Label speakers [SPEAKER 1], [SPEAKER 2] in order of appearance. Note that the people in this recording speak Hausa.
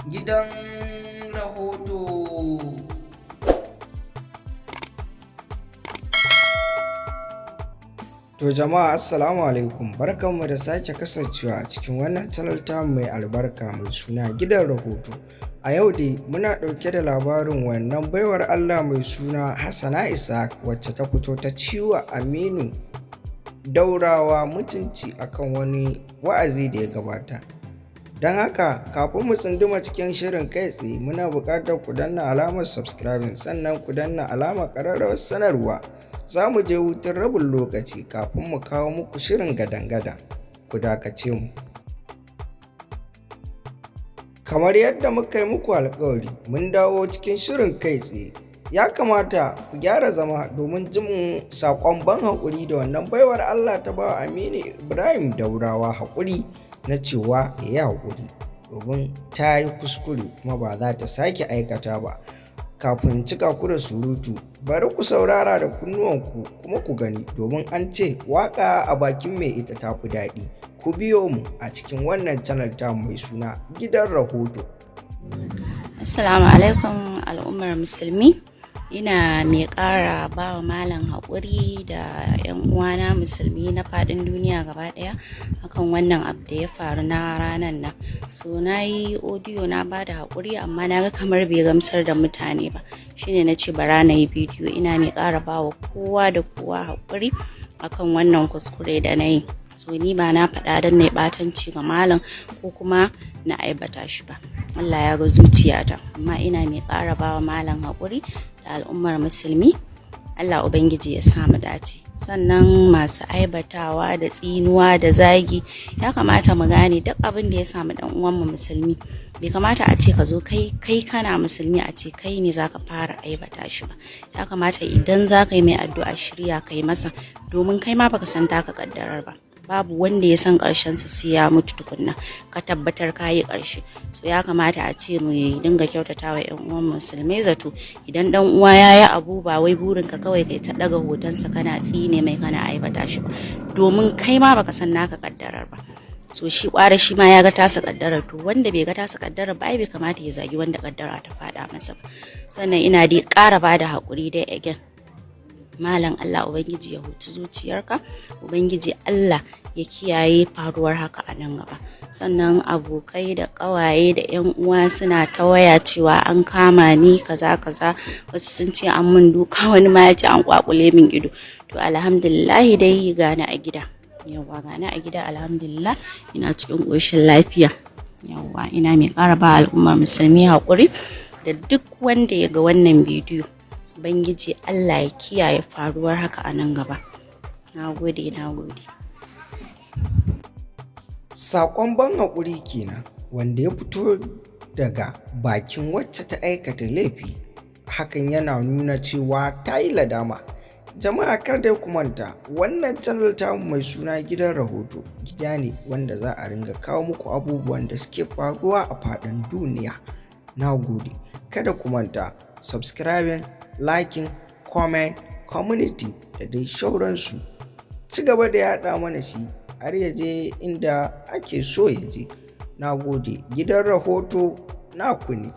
[SPEAKER 1] Gidan rahoto.
[SPEAKER 2] To jama'a assalamu alaikum, barkanmu da sake kasancewa a cikin wannan channel ta mai albarka mai suna gidan rahoto. A yau dai muna ɗauke da labarin wannan baiwar Allah mai suna Hassana Ishaq wacce ta fito ta ciwa Aminu daurawa mutunci akan wani wa'azi da ya gabata. Don haka kafin mu tsunduma cikin shirin kai tsaye muna buƙatar ku danna alamar subscribing sannan ku danna alamar ƙararrawar sanarwa. Za mu je hutun rabin lokaci kafin mu kawo muku shirin gadan-gadan, ku dakace mu. Kamar yadda muka yi muku alƙawari mun dawo cikin shirin kai tsaye. Ya kamata ku gyara zama domin jin saƙon ban haƙuri da wannan baiwar Allah ta ba Aminu Ibrahim daurawa haƙuri na cewa ya yi haƙuri domin ta yi kuskure kuma ba za ta sake aikata ba. Kafin cika ku da surutu, bari ku saurara da kunnuwanku kuma ku gani, domin an ce waƙa a bakin mai ita ta fi daɗi. Ku biyo mu a cikin wannan channel ta mai suna gidan rahoto.
[SPEAKER 3] Assalamu alaikum al'ummar musulmi. Ina mai ƙara ba wa malam haƙuri da 'yan uwana musulmi na faɗin duniya gaba ɗaya akan wannan abu da ya faru na ranar nan. So na yi audio na ba da haƙuri amma na ga kamar bai gamsar da mutane ba, shine na ce bara na yi bidiyo. Ina mai ƙara ba wa kowa da kowa haƙuri akan wannan kuskure da na yi. So ni ba na faɗa don na ɓatanci ga malam ko kuma na aibata shi ba, Allah ya ga zuciyata. Amma ina mai ƙara ba wa malam haƙuri da al'ummar musulmi, Allah Ubangiji ya samu dace. Sannan masu aibatawa da tsinuwa da zagi, ya kamata mu gane duk abin da ya samu dan uwanmu musulmi bai kamata a ce ka zo kai kana musulmi a ce kai ne zaka fara aibata shi ba. Ya kamata idan zaka yi mai addu'a shirya kai masa, domin kai ma baka san taka kaddarar ba. Babu wanda ya san ƙarshen sa sai ya mutu tukunna ka tabbatar ka yi ƙarshe. So ya kamata a ce mu dinga kyautata wa 'yan uwan musulmai zato. Idan dan uwa ya yi abu, ba wai burin ka kawai kai ta daga hotonsa kana tsine mai kana aibata shi ba, domin kai ma baka san naka kaddarar ba. So shi kwara shi ma ya ga tasa kaddarar, to wanda bai ga tasa kaddarar ba bai kamata ya zagi wanda kaddara ta faɗa masa ba. Sannan ina dai ƙara bada haƙuri dai again. Malam, Allah Ubangiji ya huci zuciyarka, Ubangiji Allah ya kiyaye faruwar haka a nan gaba. Sannan abokai da ƙawaye da 'yan uwa suna ta waya cewa an kama ni kaza, wasu sun ce an mun duka, wani ma ya ce an kwakule min ido. To alhamdulillah dai gani a gida, yawwa gani a gida alhamdulillah, ina cikin ƙoshin lafiya. Yawwa ina mai ƙara ba al'ummar musulmi haƙuri da duk wanda ya ga wannan bidiyo. Ubangiji Allah ya kiyaye faruwar haka a nan gaba. Na gode.
[SPEAKER 2] Saƙon ban haƙuri kenan wanda ya fito daga bakin wacce ta aikata laifi. Hakan yana nuna cewa ta yi ladama. Jama'a kar da ku manta, wannan channel ta mai suna gidan rahoto gida ne wanda za a ringa kawo muku abubuwan da suke faruwa a faɗin duniya. Na gode. Kada ku manta subscribing, liking, comment, community da dai shauransu. Ci gaba da yaɗa mana shi har ya je inda ake so ya je. Na gode. Gidan rahoto naku ne.